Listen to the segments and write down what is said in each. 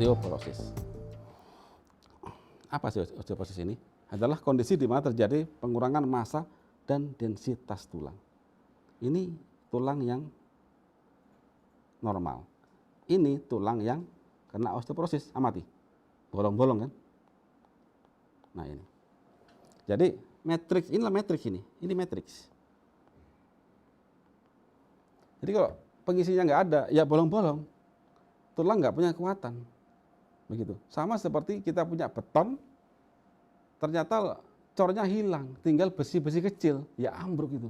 osteoporosis. Apa sih osteoporosis ini? Adalah kondisi di mana terjadi pengurangan massa dan densitas tulang. Ini tulang yang normal. Ini tulang yang kena osteoporosis, amati. Bolong-bolong kan? Nah ini. Jadi matriks, inilah matriks ini. Ini matriks. Jadi kalau pengisinya nggak ada, ya bolong-bolong. Tulang nggak punya kekuatan. Begitu. Sama seperti kita punya beton, ternyata cornya hilang, tinggal besi-besi kecil, ya ambruk itu.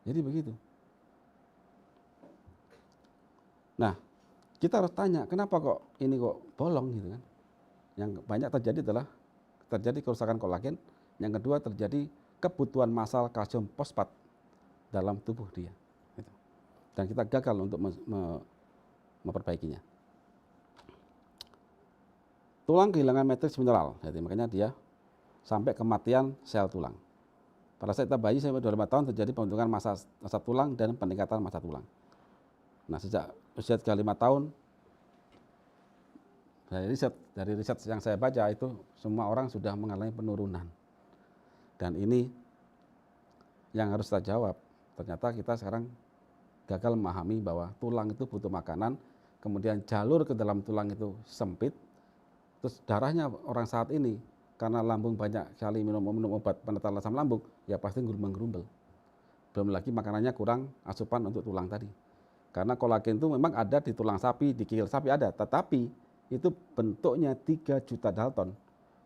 Jadi begitu. Nah, kita harus tanya, kenapa kok ini kok bolong gitu kan? Yang banyak terjadi adalah terjadi kerusakan kolagen, yang kedua terjadi kebutuhan massal kalsium fosfat dalam tubuh dia. Gitu. Dan kita gagal untuk memperbaikinya. Tulang kehilangan matriks mineral, jadi makanya dia sampai kematian sel tulang. Pada saat kita bayi sampai 25 tahun terjadi pembentukan massa tulang dan peningkatan massa tulang. Nah, sejak usia 35 tahun, dari riset yang saya baca itu semua orang sudah mengalami penurunan. Dan ini yang harus kita jawab. Ternyata kita sekarang gagal memahami bahwa tulang itu butuh makanan, kemudian jalur ke dalam tulang itu sempit, terus darahnya orang saat ini karena lambung banyak kali minum obat penetral asam lambung, ya pasti gerumbel-gerumbel. Belum lagi makanannya kurang asupan untuk tulang tadi. Karena kolagen itu memang ada di tulang sapi, di kikil sapi ada, tetapi itu bentuknya 3 juta Dalton.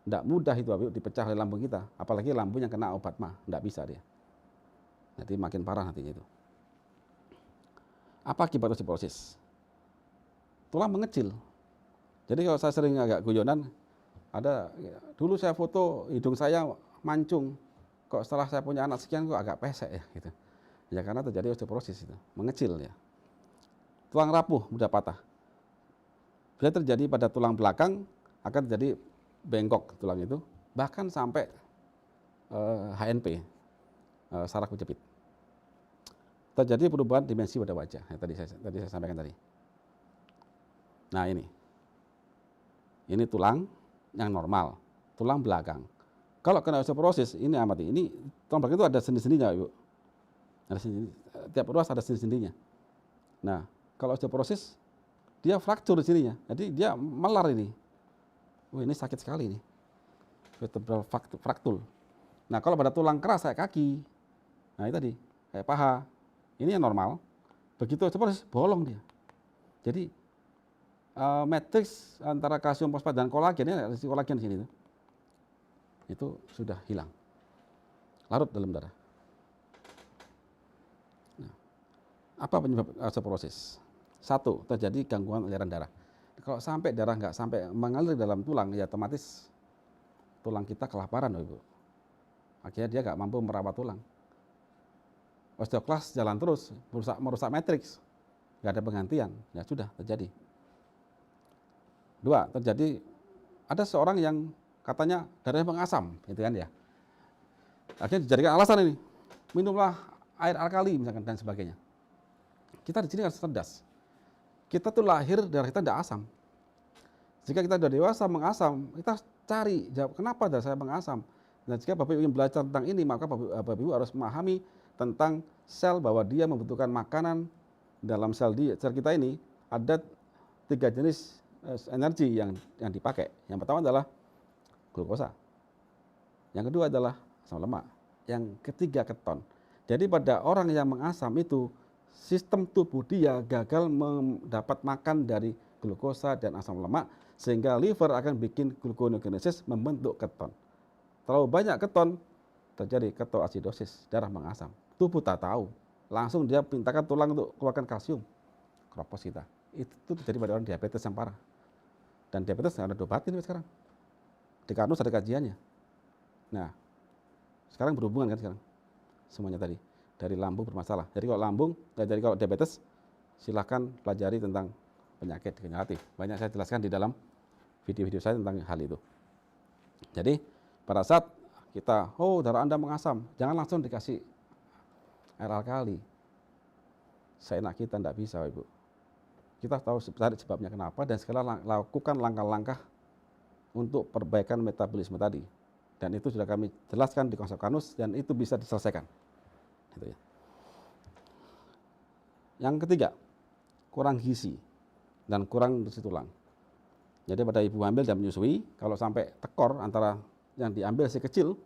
Tidak mudah itu dipecah oleh lambung kita, apalagi lambung yang kena obat mah, tidak bisa dia. Nanti makin parah nantinya itu. Apa akibat osteoporosis? Tulang mengecil. Jadi kalau saya sering agak guyonan, dulu saya foto hidung saya mancung, kok setelah saya punya anak sekian kok agak pesek ya gitu. Ya karena terjadi osteoporosis itu, mengecil ya. Tulang rapuh mudah patah. Bisa terjadi pada tulang belakang, akan terjadi bengkok tulang itu, bahkan sampai HNP, saraf kejepit. Terjadi perubahan dimensi pada wajah, yang tadi saya sampaikan tadi. Nah ini tulang yang normal, tulang belakang. Kalau kena osteoporosis, ini amati, ini tulang belakang itu ada sendi-sendinya, Ibu. Ada sendi, tiap ruas ada sendi-sendinya. Nah, kalau osteoporosis, dia fraktur di sininya, jadi dia melar ini. Ini sakit sekali ini, vertebral fraktur. Nah, kalau pada tulang keras kayak kaki, nah itu tadi, kayak paha, ini yang normal. Begitu osteoporosis, bolong dia. Jadi matriks antara kalsium fosfat dan kolagen, ini ada kolagen di sini itu sudah hilang, larut dalam darah. Nah, apa penyebab osteoporosis? 1, terjadi gangguan aliran darah. Kalau sampai darah nggak sampai mengalir dalam tulang, ya otomatis tulang kita kelaparan, Ibu. Akhirnya dia nggak mampu merawat tulang. Osteoklas jalan terus, merusak matriks, nggak ada penggantian, ya sudah terjadi. 2, terjadi ada seorang yang katanya darahnya mengasam, gitu kan ya. Akhirnya dijadikan alasan ini, minumlah air alkali misalkan dan sebagainya. Kita di sini harus cerdas. Kita tuh lahir darah kita tidak asam. Jika kita sudah dewasa mengasam, kita cari jawab kenapa darah saya mengasam. Dan jika Bapak Ibu ingin belajar tentang ini, maka Bapak Ibu harus memahami tentang sel, bahwa dia membutuhkan makanan. Dalam sel kita ini ada 3 jenis energi yang dipakai. Yang pertama adalah glukosa. Yang kedua adalah asam lemak. Yang ketiga keton. Jadi pada orang yang mengasam itu, sistem tubuh dia gagal mendapat makan dari glukosa dan asam lemak, sehingga liver akan bikin gluconeogenesis, membentuk keton. Terlalu banyak keton, terjadi ketoasidosis, darah mengasam. Tubuh tak tahu, langsung dia pintakan tulang untuk keluarkan kalsium, keropos kita. Itu terjadi pada orang diabetes yang parah. Dan diabetes nggak ada diobatin sekarang. Di Karnus ada kajiannya. Nah, sekarang berhubungan kan sekarang semuanya tadi. Dari lambung bermasalah. Jadi kalau diabetes, silahkan pelajari tentang penyakit degeneratif. Banyak saya jelaskan di dalam video-video saya tentang hal itu. Jadi pada saat kita, darah Anda mengasam, jangan langsung dikasih air alkali. Seenak kita tidak bisa, Ibu. kita tahu cari sebabnya kenapa, dan sekarang lakukan langkah-langkah untuk perbaikan metabolisme tadi. Dan itu sudah kami jelaskan di konsep Kanus, dan itu bisa diselesaikan. Gitu ya. Yang ketiga, kurang gizi dan kurang nutrisi tulang. Jadi pada ibu hamil dan menyusui, kalau sampai tekor antara yang diambil si kecil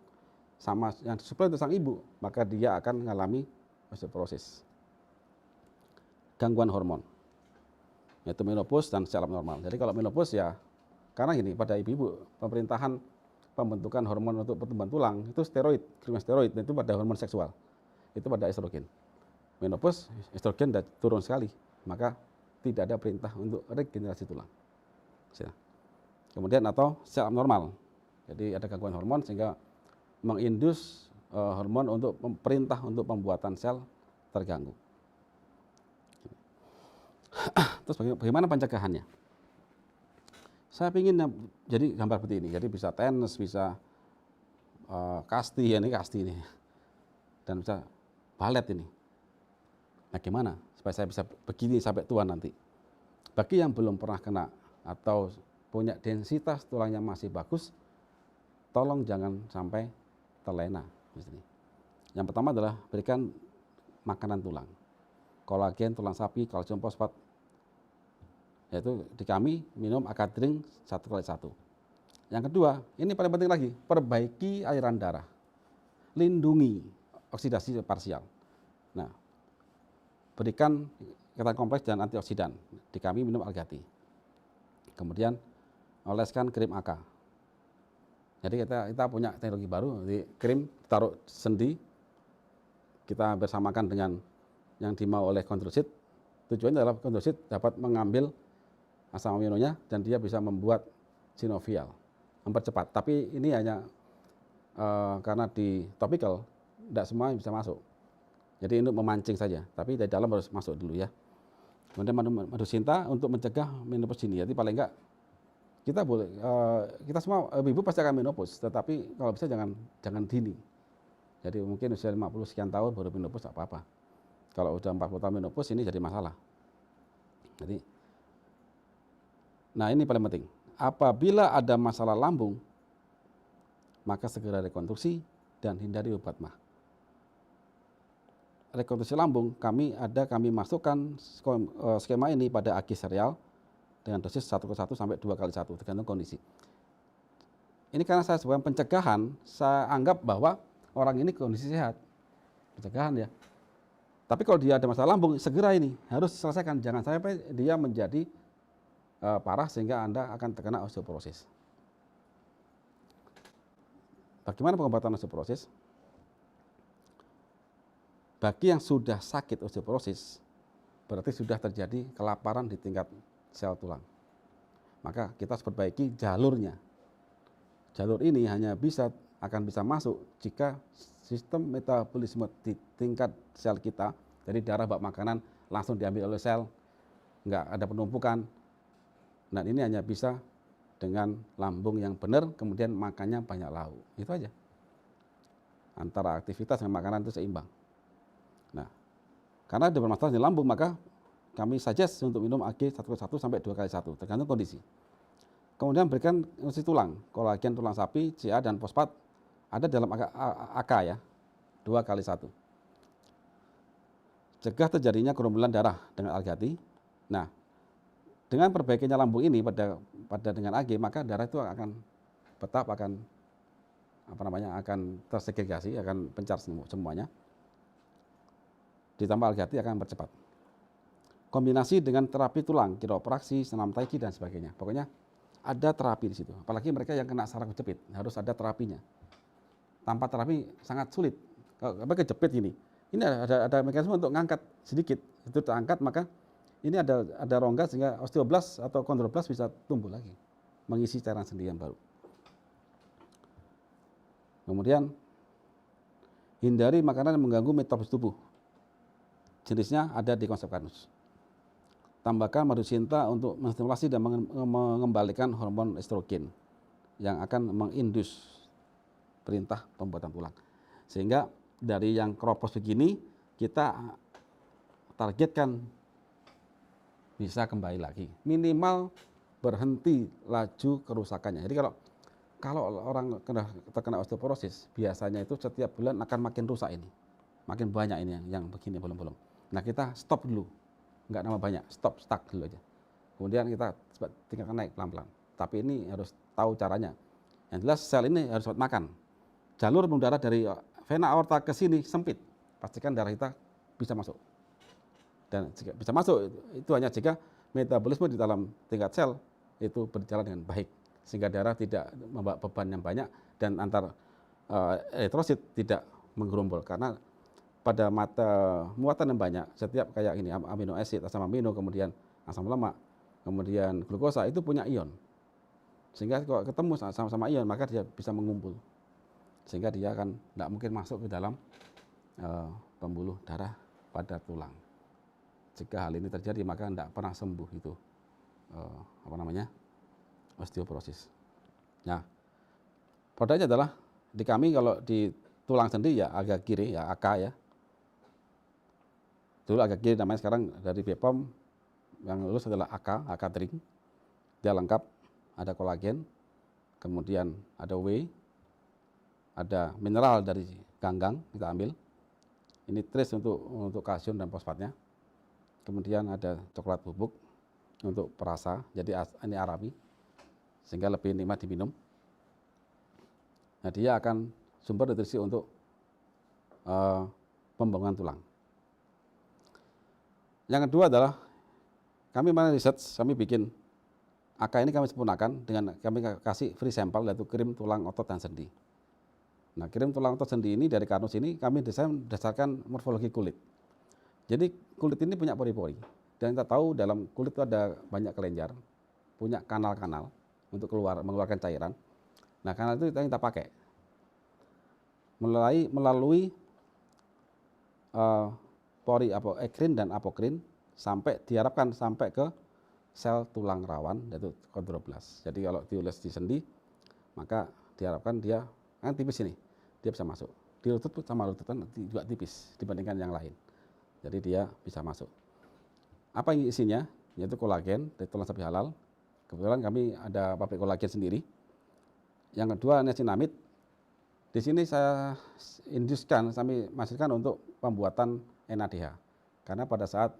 sama yang disuplai itu sang ibu, maka dia akan mengalami osteoporosis. Gangguan hormon, yaitu menopause dan sel abnormal. Jadi kalau menopause ya, karena gini, pada ibu-ibu pemerintahan pembentukan hormon untuk pertumbuhan tulang itu steroid, steroid itu pada hormon seksual, itu pada estrogen. Menopause, estrogen sudah turun sekali, maka tidak ada perintah untuk regenerasi tulang. Kemudian atau sel abnormal, jadi ada gangguan hormon sehingga mengindus hormon untuk perintah untuk pembuatan sel terganggu. Terus bagaimana pencegahannya? Saya ingin jadi gambar seperti ini, jadi bisa tenis, bisa kasti, ya ini kasti ini, dan bisa balet ini. Nah gimana supaya saya bisa begini sampai tua nanti? Bagi yang belum pernah kena atau punya densitas tulang yang masih bagus, tolong jangan sampai terlena. Yang pertama adalah berikan makanan tulang, kolagen, tulang sapi, kalsium fosfat. Yaitu di kami minum Akadrink 1x1. Yang kedua, ini paling penting lagi, perbaiki aliran darah, lindungi oksidasi parsial. Nah, berikan ketan kompleks dan antioksidan. Di kami minum Algati. Kemudian oleskan krim AK. Jadi kita punya teknologi baru, di krim taruh sendi, kita bersamakan dengan yang dimau oleh kondrosit. Tujuannya adalah kondrosit dapat mengambil asam aminonya dan dia bisa membuat sinovial, mempercepat. Tapi ini hanya karena di topikal, tidak semua bisa masuk. Jadi untuk memancing saja, tapi dari dalam harus masuk dulu ya. Kemudian madu sinta untuk mencegah menopause dini. Jadi paling enggak kita boleh, kita semua ibu pasti akan menopause, tetapi kalau bisa jangan dini. Jadi mungkin usia 50 sekian tahun baru menopause tak apa-apa. Kalau udah 40 tahun menopause ini jadi masalah. Jadi, nah ini paling penting. Apabila ada masalah lambung, maka segera rekonstruksi dan hindari obat mah. Rekonstruksi lambung kami masukkan skema ini pada AG serial dengan dosis 1/1 sampai 2/1 tergantung kondisi. Ini karena saya sebagai pencegahan, saya anggap bahwa orang ini kondisi sehat. Pencegahan ya. Tapi kalau dia ada masalah lambung, segera ini harus diselesaikan. Jangan sampai dia menjadi parah sehingga Anda akan terkena osteoporosis. Bagaimana pengobatan osteoporosis? Bagi yang sudah sakit osteoporosis, berarti sudah terjadi kelaparan di tingkat sel tulang. Maka kita harus perbaiki jalurnya. Jalur ini hanya akan bisa masuk jika sistem metabolisme di tingkat sel kita, dari darah bak makanan langsung diambil oleh sel, nggak ada penumpukan. Nah ini hanya bisa dengan lambung yang benar, kemudian makannya banyak lauk. Itu aja. Antara aktivitas dan makanan itu seimbang. Nah, karena ada bermasalah di lambung, maka kami suggest untuk minum AG 1/1 sampai 2/1, tergantung kondisi. Kemudian berikan nutrisi tulang, kolagen tulang sapi, CA dan fosfat ada dalam AK ya, 2/1. Cegah terjadinya gerombolan darah dengan Algati. Nah, dengan perbaikinya lambung ini pada dengan AG, maka darah itu akan tersegregasi, akan pencar semuanya. Ditambah Algati akan percepat. Kombinasi dengan terapi tulang, kiropraksi, senam taiki dan sebagainya. Pokoknya ada terapi di situ. Apalagi mereka yang kena saraf kejepit, harus ada terapinya. Tanpa terapi sangat sulit. Kalau kejepit gini, ini ada mekanisme untuk ngangkat sedikit. Itu terangkat, maka ini ada rongga sehingga osteoblas atau kondroblas bisa tumbuh lagi, mengisi cairan sendi yang baru. Kemudian hindari makanan yang mengganggu metabolisme tubuh. Jenisnya ada di konsep Kanus. Tambahkan madu sinta untuk menstimulasi dan mengembalikan hormon estrogen yang akan mengindus perintah pembuatan tulang. Sehingga dari yang keropos begini, kita targetkan bisa kembali lagi. Minimal berhenti laju kerusakannya. Jadi kalau orang terkena osteoporosis, biasanya itu setiap bulan akan makin rusak ini. Makin banyak ini yang begini bolong-bolong. Nah, kita stop dulu. Nggak nambah banyak, stop, stuck dulu aja. Kemudian kita tingkatkan naik pelan-pelan. Tapi ini harus tahu caranya. Yang jelas sel ini harus makan. Jalur pembuluh darah dari vena aorta ke sini sempit. Pastikan darah kita bisa masuk. Dan jika bisa masuk, itu hanya jika metabolisme di dalam tingkat sel itu berjalan dengan baik. Sehingga darah tidak membawa beban yang banyak dan antar eritrosit tidak menggerombol. Karena pada muatan yang banyak, setiap kayak ini amino acid, asam amino, kemudian asam lemak, kemudian glukosa itu punya ion. Sehingga kalau ketemu sama-sama ion, maka dia bisa mengumpul. Sehingga dia akan tidak mungkin masuk ke dalam pembuluh darah pada tulang. Jika hal ini terjadi, maka tidak pernah sembuh itu osteoporosis. Nah, produknya adalah di kami kalau di tulang sendi ya agak kiri ya AK ya. Dulu agak kiri namanya, sekarang dari BPOM yang lulus adalah AK Drink. Dia lengkap, ada kolagen, kemudian ada whey, ada mineral dari ganggang kita ambil. Ini trace untuk kalsium dan fosfatnya. Kemudian ada coklat bubuk untuk perasa, jadi ini Arabi, sehingga lebih nikmat diminum. Nah, dia akan sumber nutrisi untuk pembangunan tulang. Yang kedua adalah kami research, kami bikin AK ini kami sempurnakan dengan kami kasih free sampel, yaitu krim tulang otot dan sendi. Nah, krim tulang otot sendi ini dari Karnus ini kami desain berdasarkan morfologi kulit. Jadi kulit ini punya pori-pori, dan kita tahu dalam kulit itu ada banyak kelenjar, punya kanal-kanal untuk mengeluarkan cairan. Nah, kanal itu kita pakai melalui pori ekrin dan apokrin diharapkan sampai ke sel tulang rawan, yaitu kondroblas. Jadi kalau diules di sendi, maka diharapkan dia kan tipis ini, dia bisa masuk. Di lutut sama lututan juga tipis dibandingkan yang lain. Jadi dia bisa masuk. Apa yang isinya? Yaitu kolagen dari tulang sapi halal. Kebetulan kami ada pabrik kolagen sendiri. Yang kedua niacinamid. Di sini saya kami masukkan untuk pembuatan NADH. Karena pada saat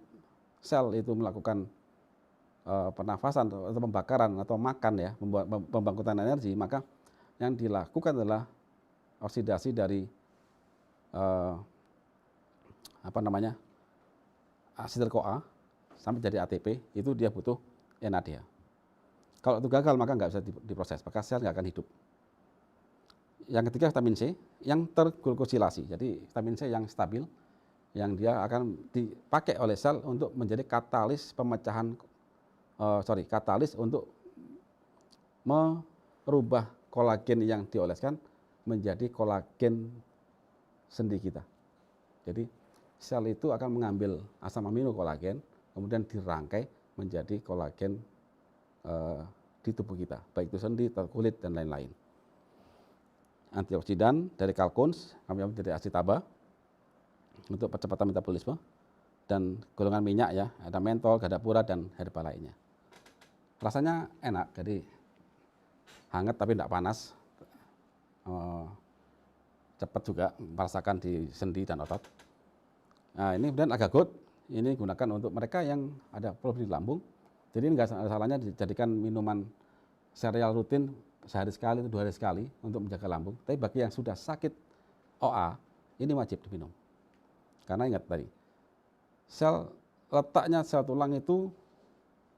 sel itu melakukan pernafasan atau pembakaran atau makan ya, pembangkitan energi, maka yang dilakukan adalah oksidasi dari asetil CoA sampai jadi ATP, itu dia butuh NADH. Kalau itu gagal, maka nggak bisa diproses, maka sel nggak akan hidup. Yang ketiga vitamin C yang terglukosilasi, jadi vitamin C yang stabil, yang dia akan dipakai oleh sel untuk menjadi katalis katalis untuk merubah kolagen yang dioleskan menjadi kolagen sendi kita. Jadi sel itu akan mengambil asam amino kolagen, kemudian dirangkai menjadi kolagen di tubuh kita, baik itu sendi, kulit, dan lain-lain. Antioksidan dari kalkons, kami ambil dari acetaba untuk percepatan metabolisme, dan golongan minyak ya, ada mentol, gadapura, dan herba lainnya. Rasanya enak, jadi hangat tapi tidak panas, cepat juga merasakan di sendi dan otot. Nah, ini kemudian Agagot, ini digunakan untuk mereka yang ada problem di lambung. Jadi nggak ada salahnya dijadikan minuman sereal rutin sehari sekali atau 2 hari sekali untuk menjaga lambung. Tapi bagi yang sudah sakit OA, ini wajib diminum. Karena ingat tadi, letaknya sel tulang itu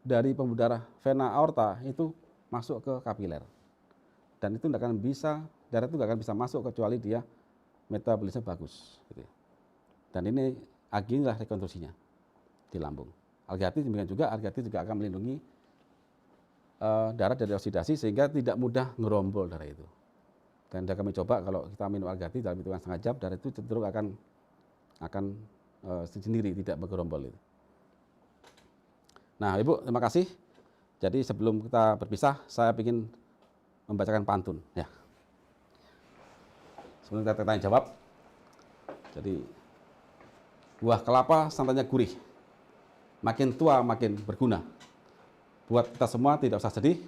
dari pembuluh darah vena aorta itu masuk ke kapiler. Dan itu darah itu nggak akan bisa masuk kecuali dia metabolisme bagus. Gitu. Dan ini inilah rekonstruksinya di lambung. Algati demikian juga, juga akan melindungi darah dari oksidasi sehingga tidak mudah ngerombol darah itu. Dan kami coba kalau kita minum Algati dalam hitungan setengah jam, darah itu cenderung akan sendiri tidak bergerombol itu. Nah, Ibu, terima kasih. Jadi sebelum kita berpisah, saya ingin membacakan pantun ya. Sebelum kita tanya jawab. Jadi buah kelapa santannya gurih. makin tua makin berguna. Buat kita semua tidak usah sedih,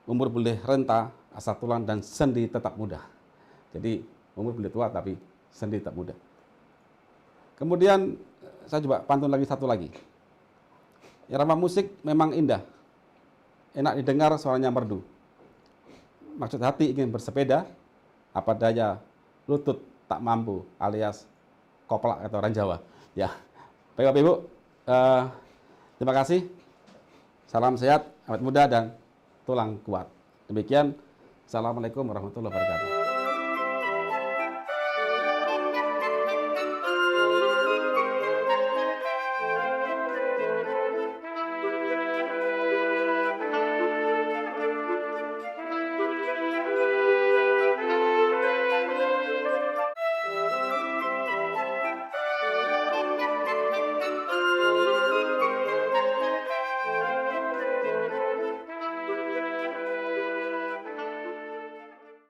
umur boleh renta, asal tulang dan sendi tetap muda. Jadi umur boleh tua tapi sendi tetap muda. Kemudian saya coba pantun lagi satu lagi. Irama musik memang indah, enak didengar, suaranya merdu. Maksud hati ingin bersepeda, apa daya lutut tak mampu, alias koplak atau orang Jawa. Ya, baik Bapak Ibu, terima kasih. Salam sehat, awet muda dan tulang kuat. Demikian, Assalamualaikum warahmatullahi wabarakatuh.